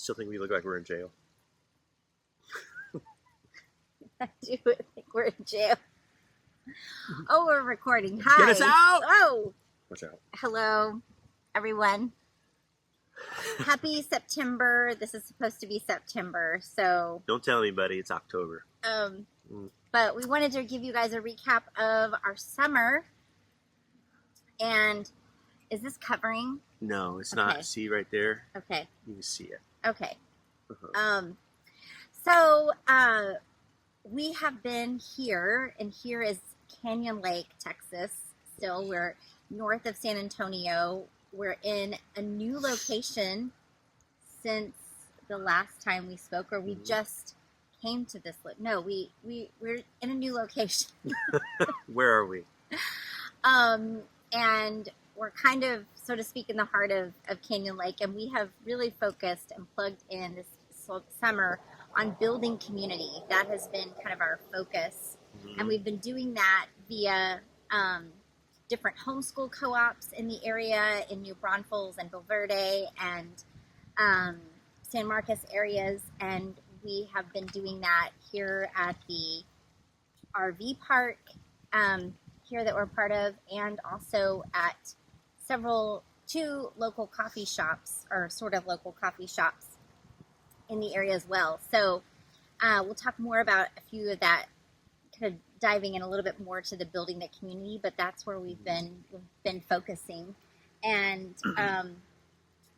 Still think we look like we're in jail. I do think we're in jail. Oh, we're recording. Hi. Get us out! Oh. Watch out. Hello, everyone. Happy September. This is supposed to be September, so... Don't tell anybody it's October. But we wanted to give you guys a recap of our summer. And is this covering? No, it's Okay. not. See right there? Okay. You can see it. Okay. Uh-huh. So we have been here, and here is Canyon Lake, Texas. Still, we're north of San Antonio. We're in a new location since the last time we spoke, or we just came to this. No, we're in a new location. Where are we? And we're kind of, so to speak, in the heart of Canyon Lake, and we have really focused and plugged in this summer on building community. That has been kind of our focus, and we've been doing that via different homeschool co-ops in the area, in New Braunfels and Bulverde and San Marcos areas, and we have been doing that here at the RV park here that we're part of, and also at two local coffee shops, or sort of local coffee shops in the area as well. So we'll talk more about a few of that, kind of diving in a little bit more to the building the community, but that's where we've been focusing. And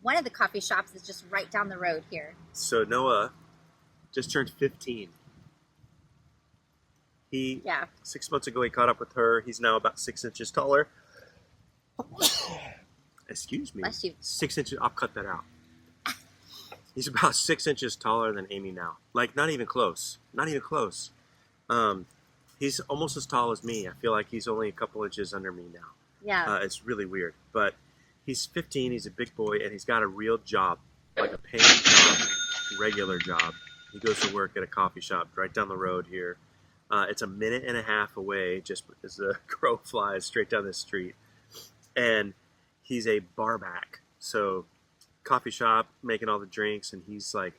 one of the coffee shops is just right down the road here. So Noah just turned 15. 6 months ago, he caught up with her. He's now about 6 inches taller. Excuse me. Bless you. 6 inches. I'll cut that out. He's about 6 inches taller than Amy now. Like, not even close. Not even close. He's almost as tall as me. I feel like he's only a couple inches under me now. Yeah. It's really weird. But he's 15. He's a big boy, and he's got a real job, like a paying job, regular job. He goes to work at a coffee shop right down the road here. It's a minute and a half away, just as the crow flies straight down the street. And he's a barback. So coffee shop, making all the drinks, and he's like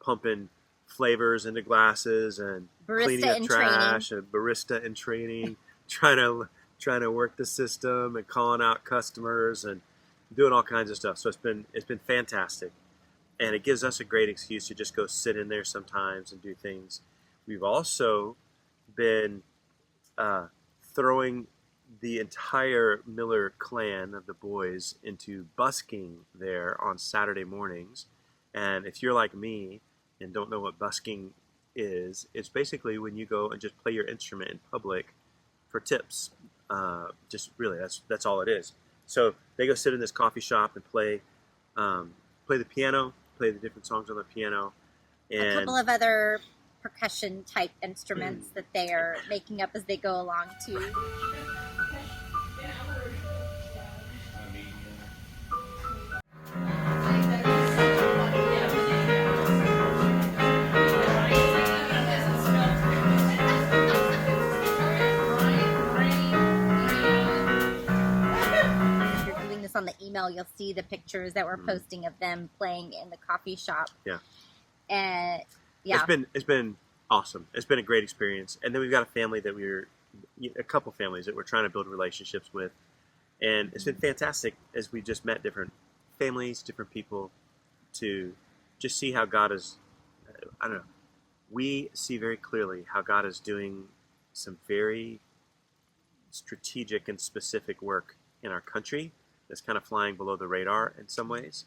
pumping flavors into glasses and cleaning up trash, and barista in training, trying to work the system and calling out customers and doing all kinds of stuff. So it's been fantastic, and it gives us a great excuse to just go sit in there sometimes and do things. We've also been throwing the entire Miller clan of the boys into busking there on Saturday mornings. And if you're like me and don't know what busking is, it's basically when you go and just play your instrument in public for tips. Just really, that's all it is. So they go sit in this coffee shop and play the piano, play the different songs on the piano. And a couple of other percussion type instruments that they are making up as they go along too. On the email, you'll see the pictures that we're posting of them playing in the coffee shop. And it's been awesome. It's been a great experience. And then we've got a couple families that we're trying to build relationships with, and it's been fantastic as we just met different families, different people, to just see how God is. I don't know. We see very clearly how God is doing some very strategic and specific work in our country that's kind of flying below the radar in some ways,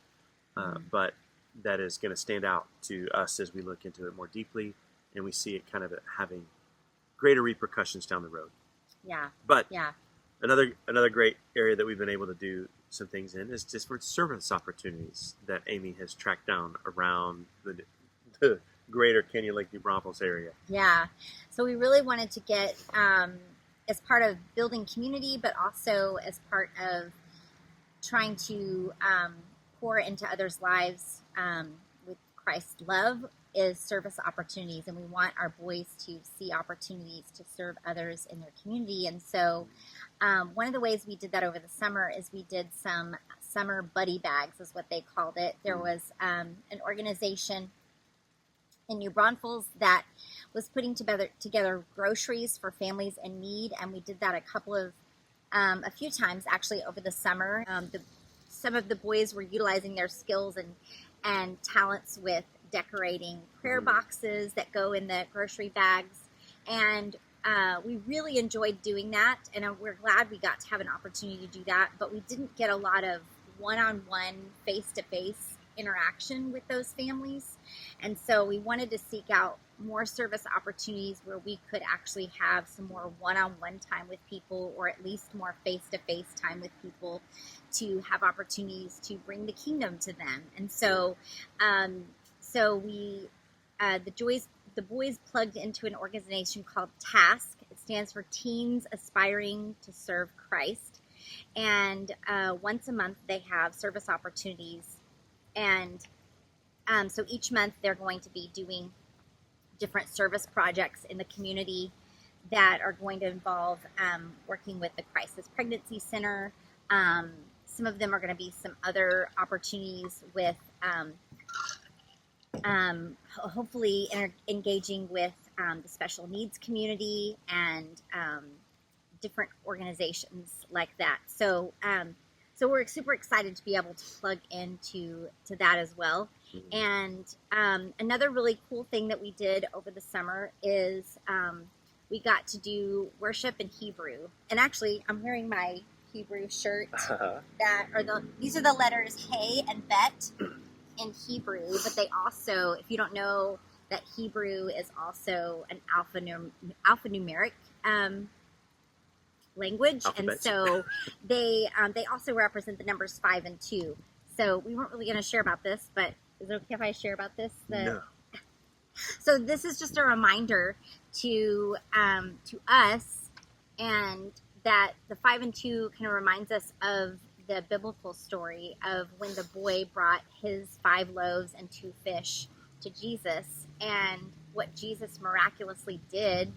but that is going to stand out to us as we look into it more deeply, and we see it kind of having greater repercussions down the road. But another great area that we've been able to do some things in is just for service opportunities that Amy has tracked down around the greater Canyon Lake, New Braunfels area. So we really wanted to get, as part of building community, but also as part of trying to pour into others' lives with Christ's love, is service opportunities, and we want our boys to see opportunities to serve others in their community. And so One of the ways we did that over the summer is we did some summer buddy bags, is what they called it. There was an organization in New Braunfels that was putting together groceries for families in need, and we did that a few times actually over the summer. Some of the boys were utilizing their skills and talents with decorating prayer boxes that go in the grocery bags, and we really enjoyed doing that, and we're glad we got to have an opportunity to do that, but we didn't get a lot of one-on-one, face-to-face interaction with those families, and so we wanted to seek out more service opportunities where we could actually have some more one-on-one time with people, or at least more face-to-face time with people, to have opportunities to bring the kingdom to them. And so the boys plugged into an organization called TASK. It stands for Teens Aspiring to Serve Christ. And once a month they have service opportunities. And so each month they're going to be doing different service projects in the community that are going to involve working with the Crisis Pregnancy Center. Some of them are going to be some other opportunities with hopefully engaging with the special needs community and different organizations like that. So we're super excited to be able to plug into that as well. And another really cool thing that we did over the summer is we got to do worship in Hebrew. And actually, I'm wearing my Hebrew shirt. These are the letters K and Bet in Hebrew, but they also, if you don't know, that Hebrew is also an alphanumeric language, Alphabet. And so they also represent the numbers 5 and 2. So we weren't really going to share about this, but is it okay if I share about this? No. So this is just a reminder to us, and that the 5 and 2 kind of reminds us of the biblical story of when the boy brought his 5 loaves and 2 fish to Jesus, and what Jesus miraculously did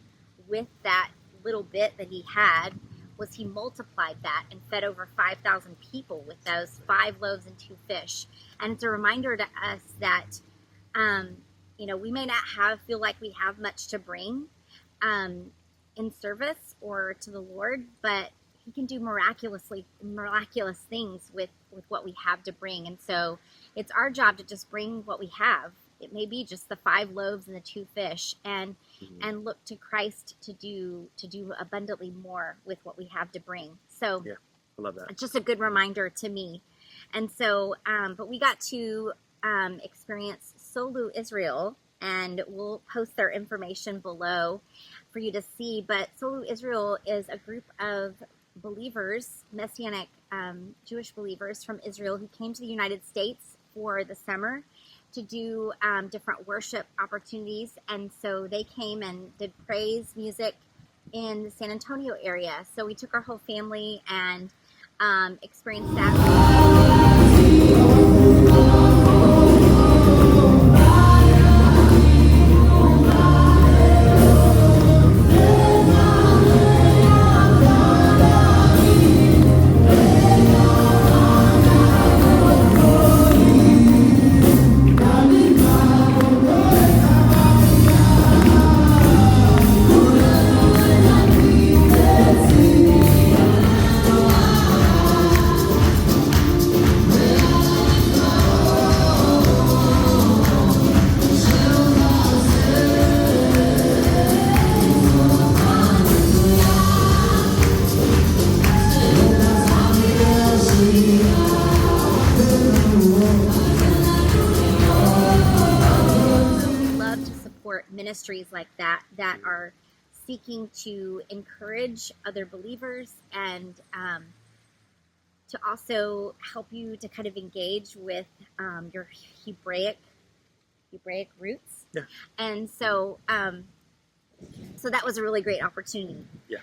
with that little bit that he had was he multiplied that and fed over 5,000 people with those 5 loaves and 2 fish. And it's a reminder to us that we may not feel like we have much to bring in service or to the Lord, but he can do miraculous things with what we have to bring. And so it's our job to just bring what we have. It may be just the 5 loaves and the 2 fish, and look to Christ to do abundantly more with what we have to bring. So yeah, I love that. It's just a good reminder to me. And so, but we got to experience Solu Israel, and we'll post their information below for you to see. But Solu Israel is a group of believers, Messianic Jewish believers from Israel, who came to the United States for the summer to do different worship opportunities. And so they came and did praise music in the San Antonio area. So we took our whole family and experienced that. Ministries like that are seeking to encourage other believers and to also help you to kind of engage with your Hebraic roots. Yeah. And so so that was a really great opportunity. Yeah.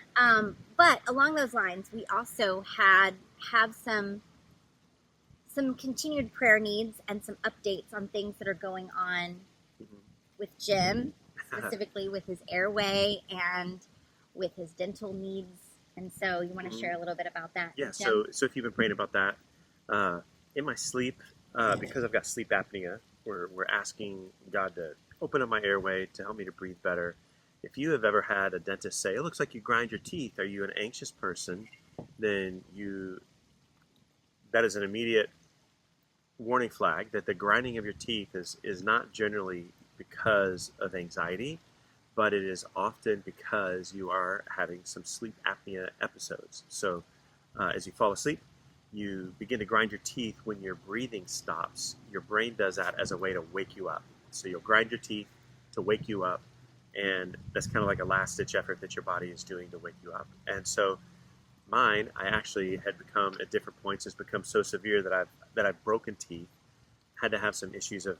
But along those lines, we also have some continued prayer needs and some updates on things that are going on with Jim, specifically with his Airway and with his dental needs And so you want to share a little bit about that? Yeah. Jim? So if you've been praying about that, in my sleep, because I've got sleep apnea, we're asking God to open up my airway to help me to breathe better. If you have ever had a dentist say, "It looks like you grind your teeth. Are you an anxious person?" Then that is an immediate warning flag that the grinding of your teeth is not generally because of anxiety, but it is often because you are having some sleep apnea episodes. So as you fall asleep, you begin to grind your teeth when your breathing stops. Your brain does that as a way to wake you up. So you'll grind your teeth to wake you up, and that's kind of like a last-ditch effort that your body is doing to wake you up. And so mine, I actually had become at different points has become so severe that I've broken teeth, had to have some issues of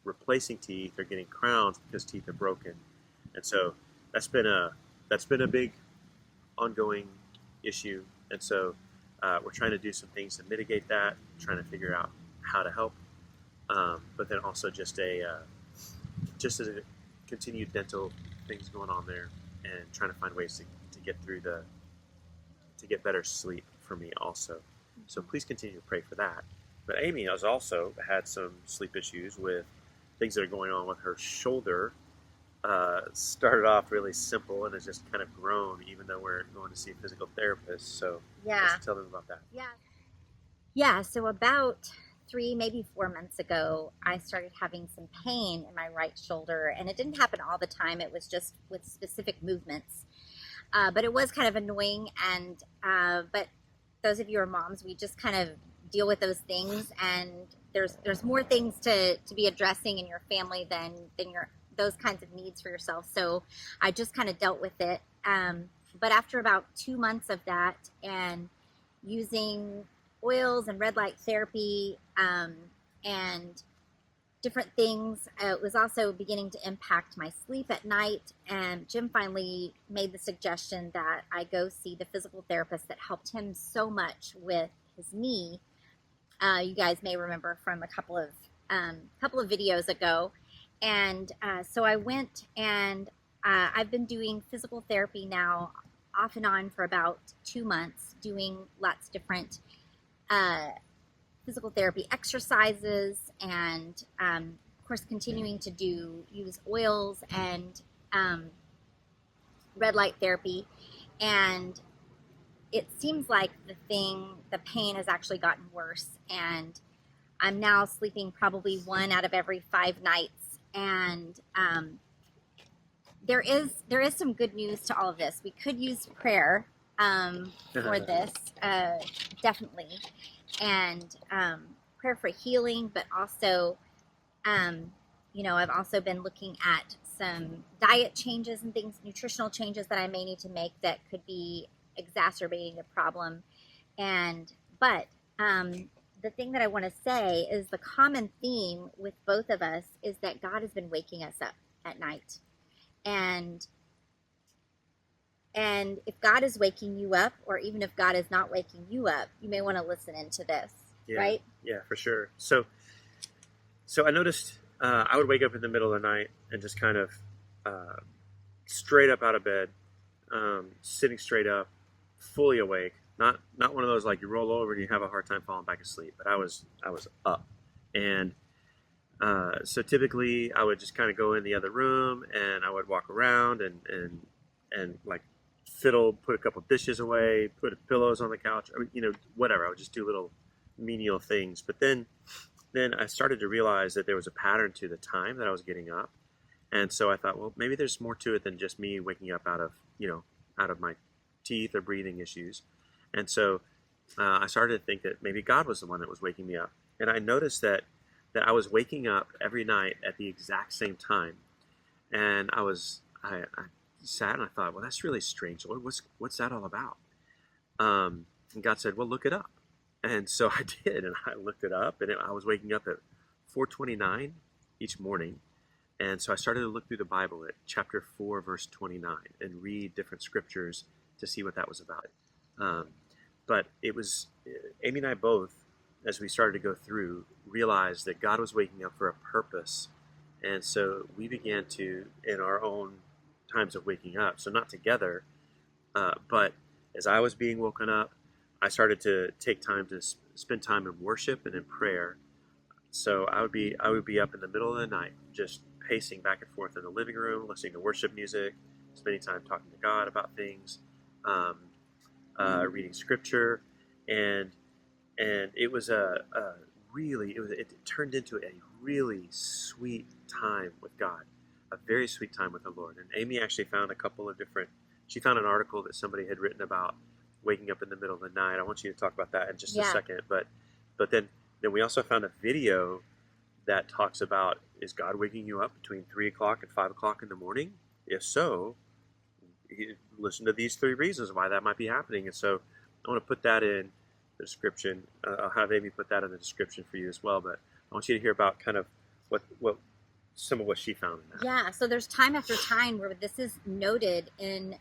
replacing teeth or getting crowns because teeth are broken, and so that's been a big ongoing issue. And so we're trying to do some things to mitigate that, trying to figure out how to help, but then also just as a continued dental things going on there, and trying to find ways to get through to get better sleep for me also. So please continue to pray for that. But Amy has also had some sleep issues with things that are going on with her shoulder. Started off really simple and has just kind of grown, even though we're going to see a physical therapist. So let's tell them about that. Yeah. So about 3, maybe 4 months ago, I started having some pain in my right shoulder, and it didn't happen all the time. It was just with specific movements. But it was kind of annoying, and but those of you who are moms, we just kind of deal with those things, and there's more things to be addressing in your family than your those kinds of needs for yourself. So I just kind of dealt with it. But after about 2 months of that, and using oils and red light therapy and different things, it was also beginning to impact my sleep at night. And Jim finally made the suggestion that I go see the physical therapist that helped him so much with his knee. You guys may remember from a couple of videos ago. And so I went, and I've been doing physical therapy now off and on for about 2 months, doing lots of different physical therapy exercises, and of course continuing to use oils and red light therapy. And it seems like the pain has actually gotten worse, and I'm now sleeping probably 1 out of every 5 nights. And there is some good news to all of this. We could use prayer for this, definitely, and prayer for healing, but also, I've also been looking at some diet changes and things, nutritional changes that I may need to make that could be exacerbating the problem. But the thing that I want to say is the common theme with both of us is that God has been waking us up at night. And if God is waking you up, or even if God is not waking you up, you may want to listen into this, right? Yeah, for sure. So I noticed I would wake up in the middle of the night and just kind of straight up out of bed, sitting straight up, fully awake. Not one of those like you roll over and you have a hard time falling back asleep, but I was up. And so typically I would just kind of go in the other room, and I would walk around and like fiddle, put a couple dishes away, put pillows on the couch, whatever. I would just do little menial things. But then I started to realize that there was a pattern to the time that I was getting up. And so I thought, well, maybe there's more to it than just me waking up out of my teeth or breathing issues. And so I started to think that maybe God was the one that was waking me up. And I noticed that I was waking up every night at the exact same time. And I sat and I thought, well, that's really strange, Lord. What's that all about? And God said, well, look it up. And so I did, and I looked it up, and I was waking up at 4:29 each morning. And so I started to look through the Bible at chapter 4, verse 29, and read different scriptures to see what that was about. But it was, Amy and I both, as we started to go through, realized that God was waking up for a purpose. And so we began to, in our own times of waking up, so not together, but as I was being woken up, I started to take time to spend time in worship and in prayer. So I would be up in the middle of the night, just pacing back and forth in the living room, listening to worship music, spending time talking to God about things, um, reading scripture, and it was a really it turned into a really sweet time with God, a very sweet time with the Lord. And Amy actually found a couple of different. She found an article that somebody had written about waking up in the middle of the night. I want you to talk about that in just a Yeah. second. But then we also found a video that talks about, is God waking you up between 3 o'clock and 5 o'clock in the morning? If so, listen to these 3 reasons why that might be happening. And so I want to put that in the description. I'll have Amy put that in the description for you as well. But I want you to hear about kind of what some of what she found in that. Yeah, so there's time after time where this is noted in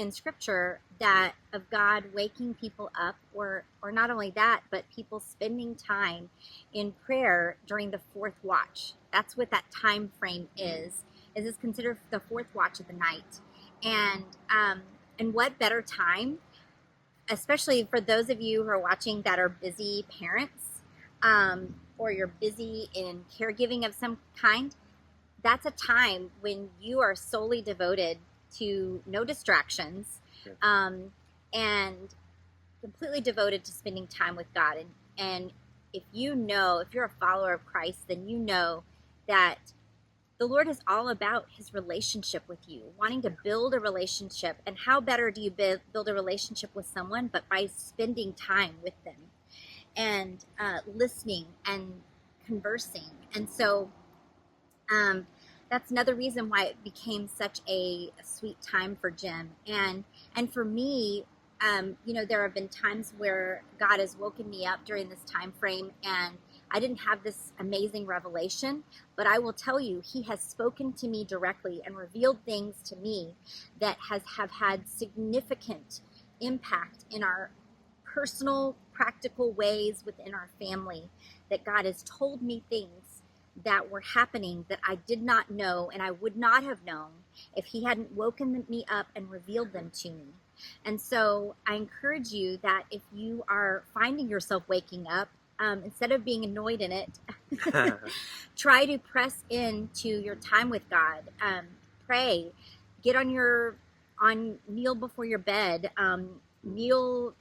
Scripture, that of God waking people up, or not only that, but people spending time in prayer during the fourth watch. That's what that time frame is. Is it's considered the fourth watch of the night, and what better time, especially for those of you who are watching that are busy parents, or you're busy in caregiving of some kind. That's a time when you are solely devoted to no distractions, and completely devoted to spending time with God. And if you're a follower of Christ, then you know that the Lord is all about his relationship with you, wanting to build a relationship. And how better do you build a relationship with someone but by spending time with them and listening and conversing? And so that's another reason why it became such a sweet time for Jim. And for me, there have been times where God has woken me up during this time frame, and I didn't have this amazing revelation, but I will tell you, he has spoken to me directly and revealed things to me that have had significant impact in our personal, practical ways within our family, that God has told me things that were happening that I did not know, and I would not have known if he hadn't woken me up and revealed them to me. And so I encourage you that if you are finding yourself waking up, instead of being annoyed in it, try to press into your time with God. Pray, get kneel before your bed, kneel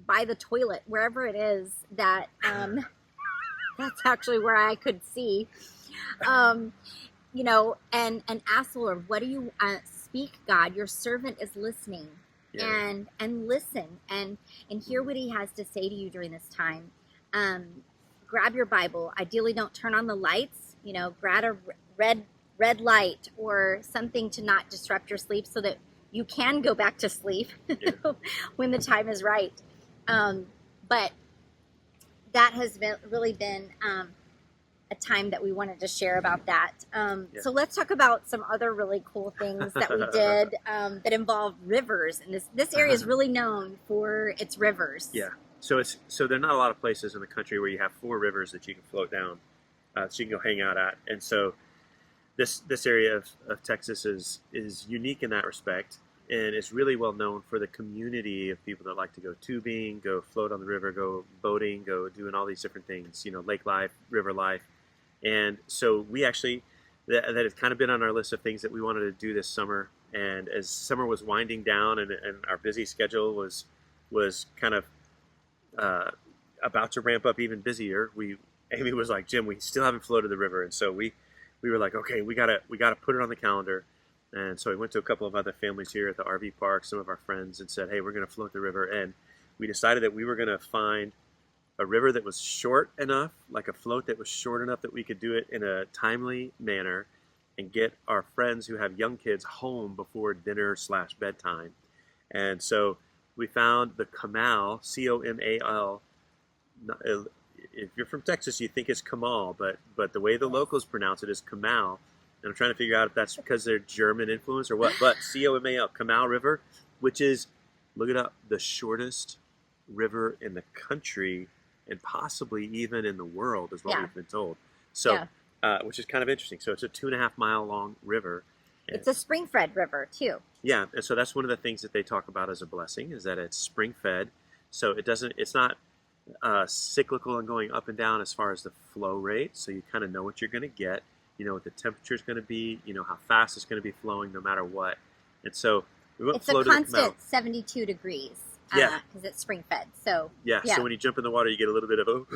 by the toilet, wherever it is that, that's actually where I could see, and ask the Lord, what do you speak, God? Your servant is listening. Yeah. And listen and hear what he has to say to you during this time. Grab your Bible. Ideally, don't turn on the lights. Grab a red light or something to not disrupt your sleep, so that you can go back to sleep when the time is right. But that has really been a time that we wanted to share about that. So let's talk about some other really cool things that we did that involve rivers. And this area is really known for its rivers. Yeah. So there are not a lot of places in the country where you have 4 rivers that you can float down, so you can go hang out at. And so this area of Texas is unique in that respect, and it's really well known for the community of people that like to go tubing, go float on the river, go boating, go doing all these different things, lake life, river life. And so we actually, that has kind of been on our list of things that we wanted to do this summer. And as summer was winding down and our busy schedule was kind of about to ramp up even busier, Amy was like, Jim, we still haven't floated the river. And so we were like, okay, we gotta put it on the calendar. And so we went to a couple of other families here at the RV park, some of our friends, and said, hey, we're going to float the river. And we decided that we were going to find a river that was short enough, like a float that was short enough that we could do it in a timely manner and get our friends who have young kids home before dinner/bedtime. And so we found the Comal, C-O-M-A-L. If you're from Texas, you think it's Kamal, but the way the locals pronounce it is Comal. And I'm trying to figure out if that's because they're German influence or what. But C-O-M-A-L, Comal River, which is, look it up, the shortest river in the country and possibly even in the world, is what we've been told. So, which is kind of interesting. So it's a 2.5 mile long river. It's a spring-fed river too. Yeah, and so that's one of the things that they talk about as a blessing is that it's spring fed, so it's not cyclical and going up and down as far as the flow rate. So you kind of know what you're going to get. You know what the temperature is going to be. You know how fast it's going to be flowing, no matter what. And so we went It's a constant 72 degrees. Yeah, because it's spring fed. So yeah. So when you jump in the water, you get a little bit of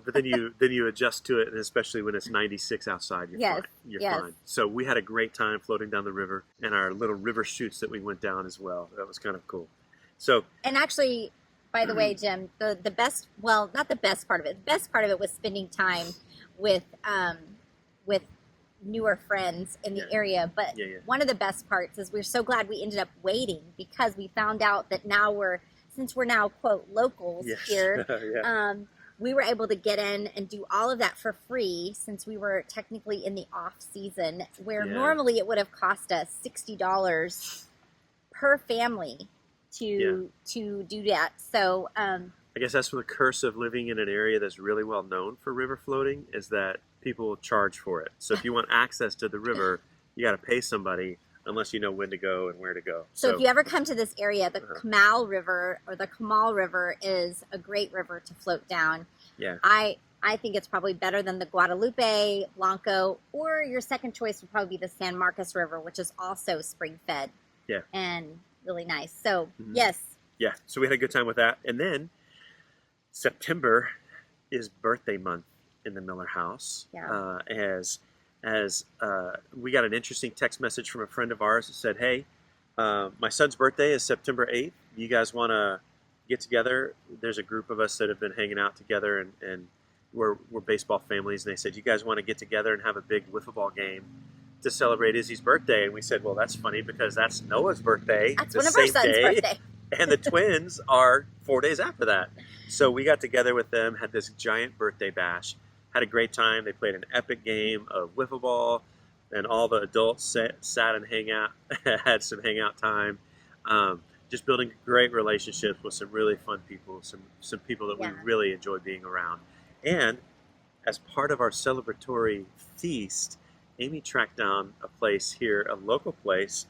but then you adjust to it, and especially when it's 96 outside, you're fine. You're fine. So we had a great time floating down the river, and our little river chutes that we went down as well. That was kind of cool. So and actually, by the way, Jim, the best, well, not the best part of it. The best part of it was spending time with newer friends in the area. But one of the best parts is we're so glad we ended up waiting, because we found out that since we're now quote locals here, we were able to get in and do all of that for free, since we were technically in the off season, where normally it would have cost us $60 per family to do that. So I guess that's the curse of living in an area that's really well known for river floating, is that people will charge for it. So if you want access to the river, you got to pay somebody, unless you know when to go and where to go. So if you ever come to this area, the Kamal River or the Kamal River is a great river to float down. Yeah. I think it's probably better than the Guadalupe, Blanco, or your second choice would probably be the San Marcos River, which is also spring fed. Yeah. And really nice. So yes. Yeah. So we had a good time with that. And then September is birthday month in the Miller house. Yeah. As we got an interesting text message from a friend of ours that said, hey, my son's birthday is September 8th. You guys want to get together? There's a group of us that have been hanging out together, and we're baseball families. And they said, you guys want to get together and have a big wiffle ball game to celebrate Izzy's birthday? And we said, well, that's funny, because that's Noah's birthday. That's one of our son's birthday. And the twins are 4 days after that. So we got together with them, had this giant birthday bash, had a great time. They played an epic game of wiffle ball, and all the adults sat and had some hangout time. Just building great relationships with some really fun people, some people that we really enjoy being around. And as part of our celebratory feast, Amy tracked down a place here, a local place.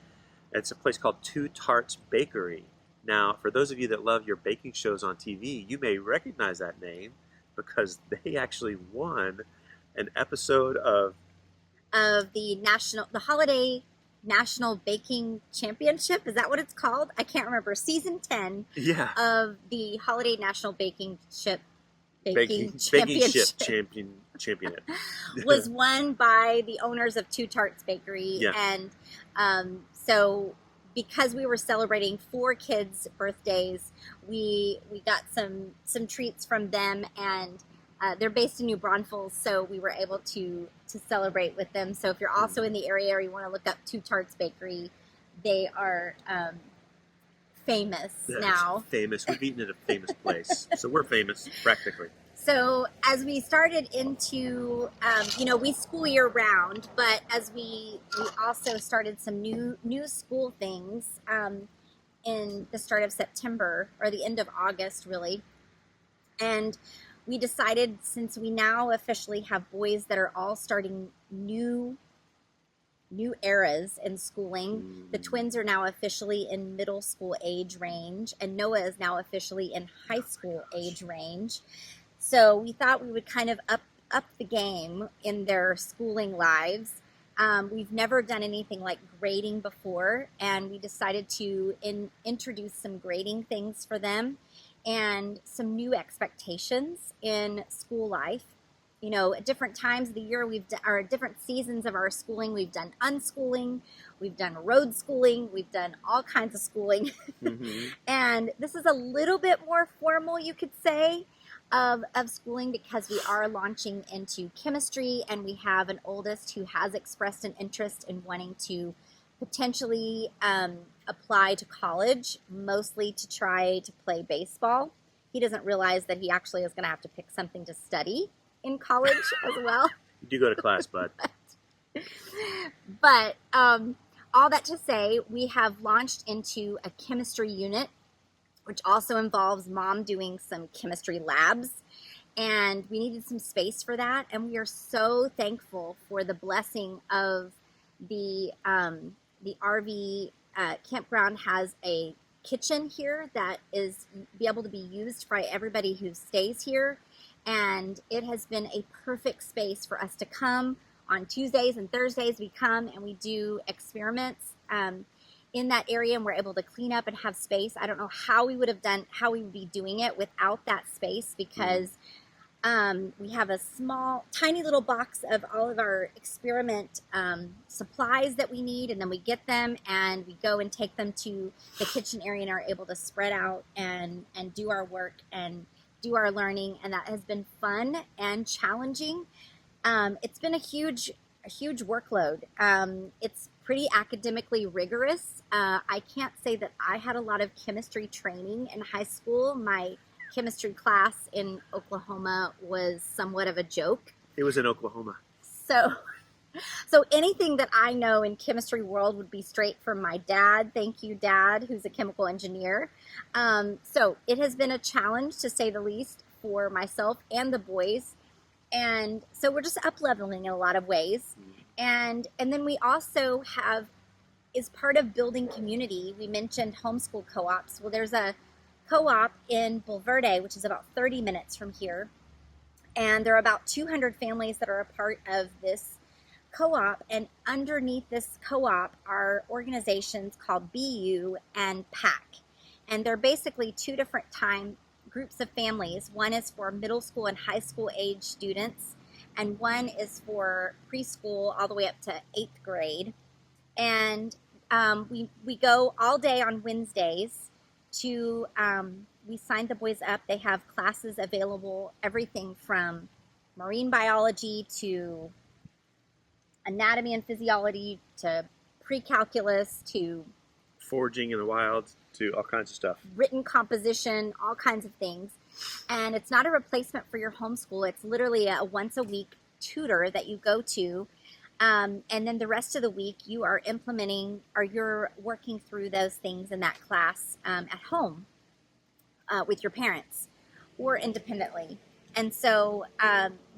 It's a place called Two Tarts Bakery. Now, for those of you that love your baking shows on TV, you may recognize that name, because they actually won an episode of the Holiday National Baking Championship. Is that what it's called? I can't remember. Season 10 of the Holiday National Baking Championship was won by the owners of Two Tarts Bakery. And so because we were celebrating 4 kids' birthdays, we got some treats from them, and they're based in New Braunfels, so we were able to celebrate with them. So if you're also in the area or you want to look up Two Tarts Bakery, they are famous now. Famous. We've eaten at a famous place, so we're famous practically. So as we started into, we school year round, but as we also started some new school things in the start of September, or the end of August, really. And we decided, since we now officially have boys that are all starting new eras in schooling, the twins are now officially in middle school age range, and Noah is now officially in high school age range. So we thought we would kind of up the game in their schooling lives. We've never done anything like grading before, and we decided to introduce some grading things for them and some new expectations in school life. You know, at different times of the year, or different seasons of our schooling, we've done unschooling, we've done road schooling, we've done all kinds of schooling. And this is a little bit more formal, you could say, of schooling, because we are launching into chemistry, and we have an oldest who has expressed an interest in wanting to potentially apply to college, mostly to try to play baseball. He doesn't realize that he actually is going to have to pick something to study in college as well. You do go to class, bud. But all that to say, we have launched into a chemistry unit, which also involves Mom doing some chemistry labs. And we needed some space for that. And we are so thankful for the blessing of the RV campground has a kitchen here that is be able to be used by everybody who stays here. And it has been a perfect space for us to come on Tuesdays and Thursdays. We come and we do experiments in that area, and we're able to clean up and have space. I don't know how we would be doing it without that space, because we have a small, tiny little box of all of our experiment supplies that we need, and then we get them and we go and take them to the kitchen area and are able to spread out and do our work and do our learning, and that has been fun and challenging. It's been a huge workload. It's pretty academically rigorous. I can't say that I had a lot of chemistry training in high school. My chemistry class in Oklahoma was somewhat of a joke. It was in Oklahoma. So anything that I know in chemistry world would be straight from my dad. Thank you, Dad, who's a chemical engineer. So it has been a challenge, to say the least, for myself and the boys. And so we're just up-leveling in a lot of ways. And then we also have, as part of building community, we mentioned homeschool co-ops. Well, there's a co-op in Bulverde, which is about 30 minutes from here. And there are about 200 families that are a part of this co-op, and underneath this co-op are organizations called BU and PAC, and they're basically two different groups of families. One is for middle school and high school age students, and one is for preschool all the way up to 8th grade. And we go all day on Wednesdays to we sign the boys up. They have classes available, everything from marine biology to anatomy and physiology to pre-calculus to foraging in the wild to all kinds of stuff. Written composition, all kinds of things. And it's not a replacement for your homeschool. It's literally a once a week tutor that you go to. And then the rest of the week you are implementing, or you're working through those things in that class at home with your parents or independently. And so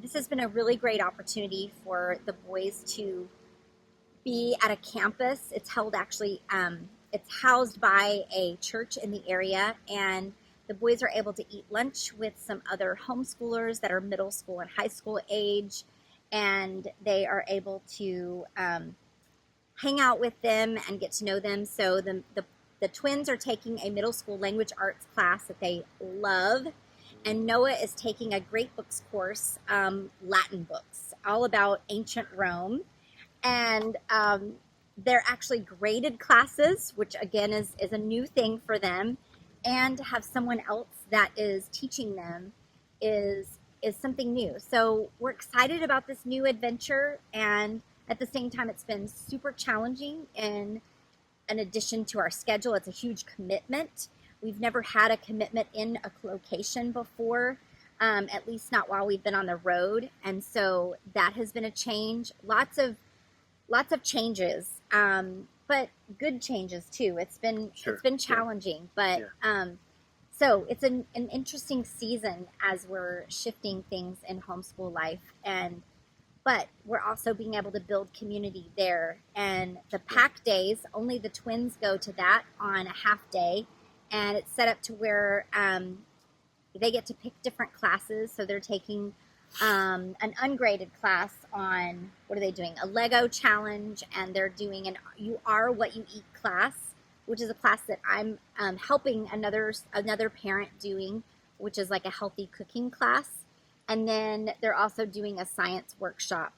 this has been a really great opportunity for the boys to be at a campus. It's held actually, it's housed by a church in the area, and the boys are able to eat lunch with some other homeschoolers that are middle school and high school age, and they are able to hang out with them and get to know them. So the twins are taking a middle school language arts class that they love. And Noah is taking a great books course, Latin books, all about ancient Rome. And they're actually graded classes, which again is a new thing for them. And to have someone else that is teaching them is something new. So we're excited about this new adventure. And at the same time, it's been super challenging in addition to our schedule. It's a huge commitment. We've never had a commitment in a location before, at least not while we've been on the road. And so that has been a change. Lots of changes, but good changes too. It's been challenging, but so it's an interesting season as we're shifting things in homeschool life, but we're also being able to build community there. And the pack days, only the twins go to that on a half day. And it's set up to where they get to pick different classes. So they're taking an ungraded class on, what are they doing? A Lego challenge, and they're doing an You Are What You Eat class, which is a class that I'm helping another parent doing, which is like a healthy cooking class. And then they're also doing a science workshop.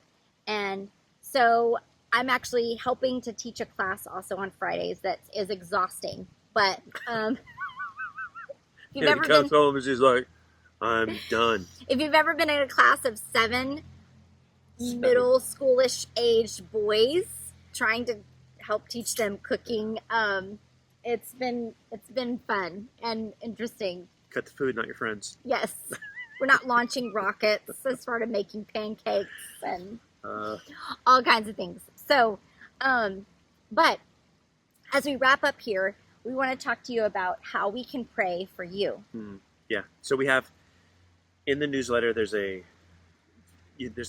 And so I'm actually helping to teach a class also on Fridays that is exhausting. But if you've ever comes home and she's like, I'm done. If you've ever been in a class of seven middle schoolish aged boys trying to help teach them cooking, it's been fun and interesting. Cut the food, not your friends. Yes. We're not launching rockets as far as making pancakes and all kinds of things. So, but as we wrap up here, we want to talk to you about how we can pray for you. Yeah. So we have in the newsletter, there's a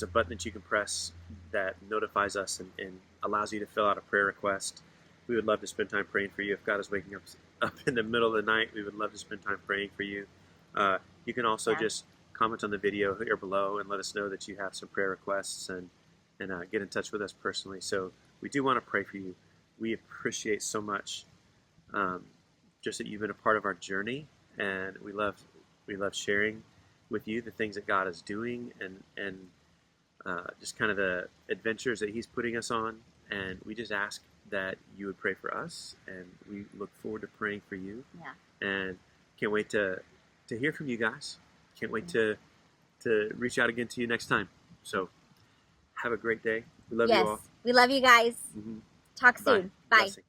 button that you can press that notifies us and allows you to fill out a prayer request. we would love to spend time praying for you. If God is waking up in the middle of the night, we would love to spend time praying for you. You can also just comment on the video here below and let us know that you have some prayer requests, and get in touch with us personally. So we do want to pray for you. We appreciate so much just that you've been a part of our journey, and we love sharing with you the things that God is doing, and just kind of the adventures that He's putting us on. And we just ask that you would pray for us, and we look forward to praying for you. Yeah. And can't wait to hear from you guys. Can't wait to reach out again to you next time. So have a great day. We love you all. We love you guys. Mm-hmm. Talk soon. Bye. Blessing.